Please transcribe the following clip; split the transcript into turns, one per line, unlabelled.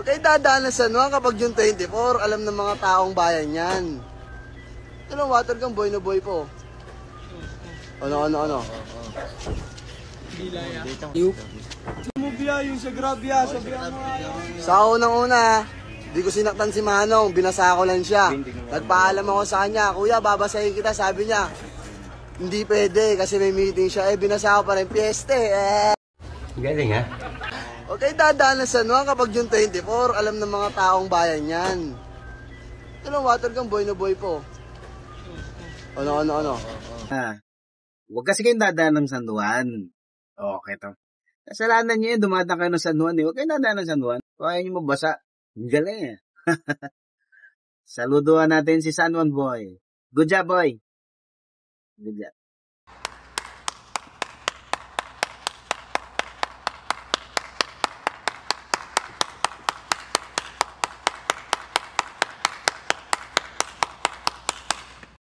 Huwag kayo dadaan sa San Juan kapag June 24. Alam ng mga taong bayan yan. Ito lang, water gun, boy na boy po. Ano?
Bilaya.
Mubya yung sa grabya, sabihan mo
Sa unang-una, di ko sinaktan si Manong, binasa ko lang siya. Nagpaalam ako sa kanya, kuya, babasahin kita, sabi niya. Hindi pwede kasi may meeting siya, binasa ko pa rin, piyeste,
Galing ha?
Huwag kayo dadaan sa San Juan kapag June 24, alam ng mga taong bayan yan. Ito lang, water gun, boy na boy po. Ano?
Huwag kasi kayong dadaan ng San Juan. Okay to. Kasalanan nyo yun, dumadaan kayo ng San Juan eh. Huwag kayong dadaan ng San Juan. Kung ayaw nyo mabasa, galing eh. Saluduhan natin si San Juan boy. Good job boy. Good job.